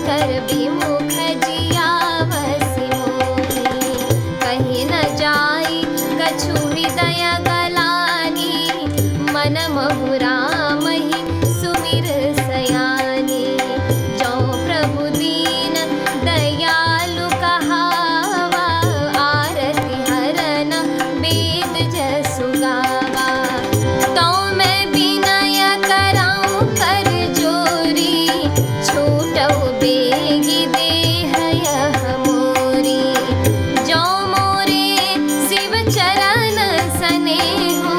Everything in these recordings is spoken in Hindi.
कर विमुख जियावसि मोहि। कहीं न जाई कछु हृदय गलानी, मन महु राम ही सुमिर सयानी। जो प्रभु दीन दयालु कहावा, आरति हरन वेद जसु गावा। तो मैं विनय कराऊं कर जोरी, छूटऊ बेगी देह यह मोरी। जो मोरे शिव चरण सनेहु,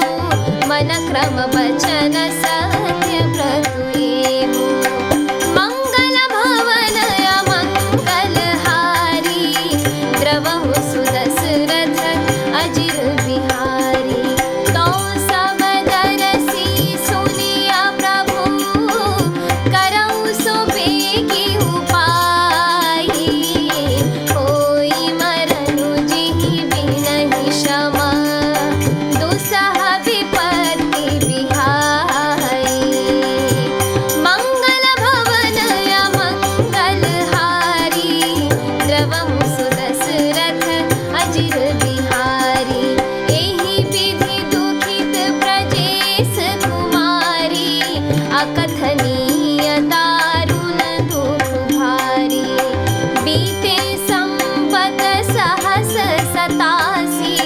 मन क्रम बचन सत्य व्रतु एहु। मंगल भवन अमंगल हारी, द्रवहु सुदशरथ अजिर बिहारी। तो सब दरसी सुनिया प्रभु, करऊ सो बेगी उपाई। होई मरनु जिहि बिनहि क्षमा, दुसह विपत्ति बिहाई। मंगल भवन अमंगल हारी, द्रवहु सुदशरथ अजिर बिहारी। एहि विधि दुखित प्रजेश कुमारी, अकथनीय दारुण दुख भारी। बीते संपत सहस सतासी,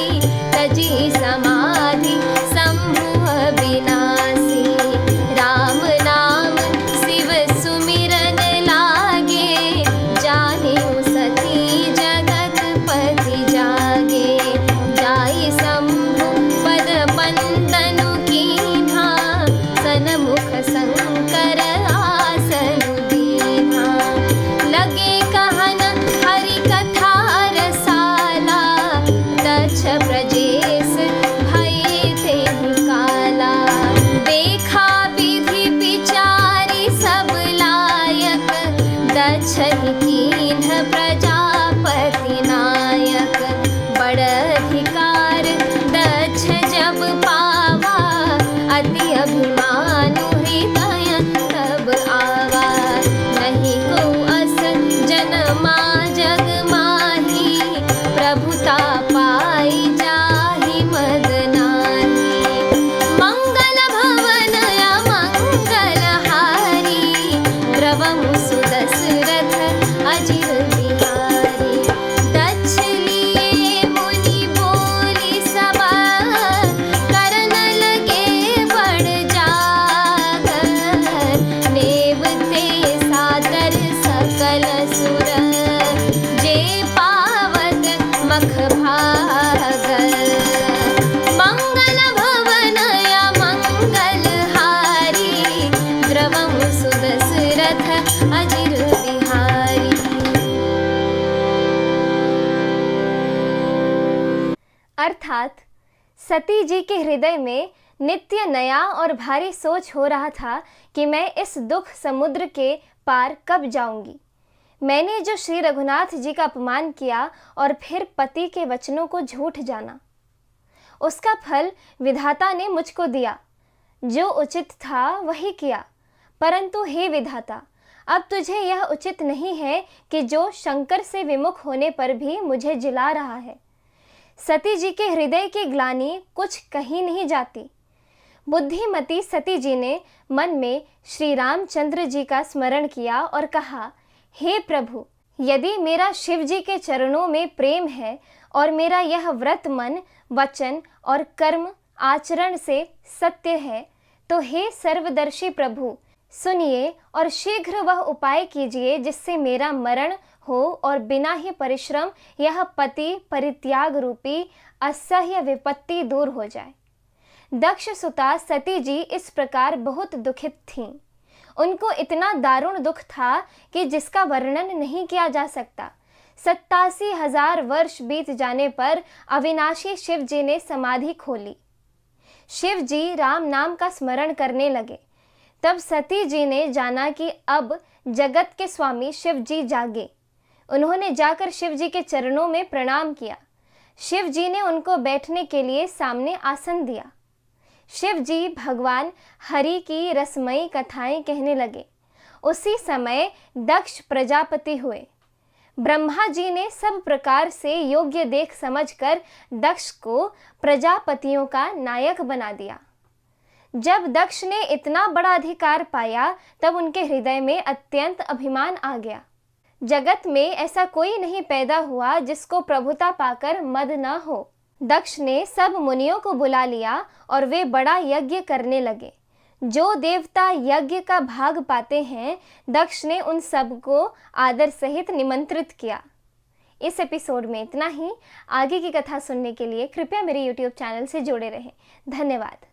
तजी समाधि शंभु विनाशी। राम नाम शिव सुमिरन लागे, जानेउ सती जगत पति जागे। जाई शंभु पद बंदनु कीन्हा, सनमुख शंकर आसनु दीन्हा। लगे कहन हरि कथा रसाला, दक्ष प्रजेश भये तेहि काला। देखा विधि विचारी सब लायक, दक्ष ही कीन्ह प्रजापति नायक। बड़ अधिकार दक्ष जब पावा, अति अभिमानु हृदय तब आवा। नहीं को अस जनमा जग माही, प्रभुता पाई जाहि मद नाही। मंगल भवन अमंगल हारी, द्रवहु सुदशरथ अजिर बिहारी। दक्ष लिए मुनि बोली सबा, करन लगे बड़ जागर। नेवते सादर सकल सुर, जे पावत मख भागर। मंगल भवन अमंगल हारी, द्रवहु सुदशरथ अजिर बिहारी। अर्थात सती जी के हृदय में नित्य नया और भारी सोच हो रहा था कि मैं इस दुख समुद्र के पार कब जाऊंगी। मैंने जो श्री रघुनाथ जी का अपमान किया और फिर पति के वचनों को झूठ जाना, उसका फल विधाता ने मुझको दिया। जो उचित था वही किया, परंतु हे विधाता, अब तुझे यह उचित नहीं है कि जो शंकर से विमुख होने पर भी मुझे जिला रहा है। सती जी के हृदय की ग्लानि कुछ कहीं नहीं जाती। बुद्धिमती सती जी ने मन में श्री रामचंद्र जी का स्मरण किया और कहा, हे प्रभु, यदि मेरा शिव जी के चरणों में प्रेम है और मेरा यह व्रत मन, वचन और कर्म आचरण से सत्य है, तो हे सर्वदर्शी प्रभु, सुनिए और शीघ्र वह उपाय कीजिए जिससे मेरा मरण हो और बिना ही परिश्रम यह पति परित्याग रूपी असह्य विपत्ति दूर हो जाए। दक्ष सुता सती जी इस प्रकार बहुत दुखित थीं। उनको इतना दारुण दुख था कि जिसका वर्णन नहीं किया जा सकता। 87,000 वर्ष बीत जाने पर अविनाशी शिव जी ने समाधि खोली। शिव जी राम नाम का स्मरण करने लगे। तब सती जी ने जाना कि अब जगत के स्वामी शिव जी जागे। उन्होंने जाकर शिव जी के चरणों में प्रणाम किया। शिव जी ने उनको बैठने के लिए सामने आसन दिया। शिव जी भगवान हरि की रसमयी कथाएं कहने लगे। उसी समय दक्ष प्रजापति हुए। ब्रह्मा जी ने सब प्रकार से योग्य देख समझकर दक्ष को प्रजापतियों का नायक बना दिया। जब दक्ष ने इतना बड़ा अधिकार पाया तब उनके हृदय में अत्यंत अभिमान आ गया। जगत में ऐसा कोई नहीं पैदा हुआ जिसको प्रभुता पाकर मद न हो। दक्ष ने सब मुनियों को बुला लिया और वे बड़ा यज्ञ करने लगे। जो देवता यज्ञ का भाग पाते हैं, दक्ष ने उन सब को आदर सहित निमंत्रित किया। इस एपिसोड में इतना ही। आगे की कथा सुनने के लिए कृपया मेरे YouTube चैनल से जुड़े रहें। धन्यवाद।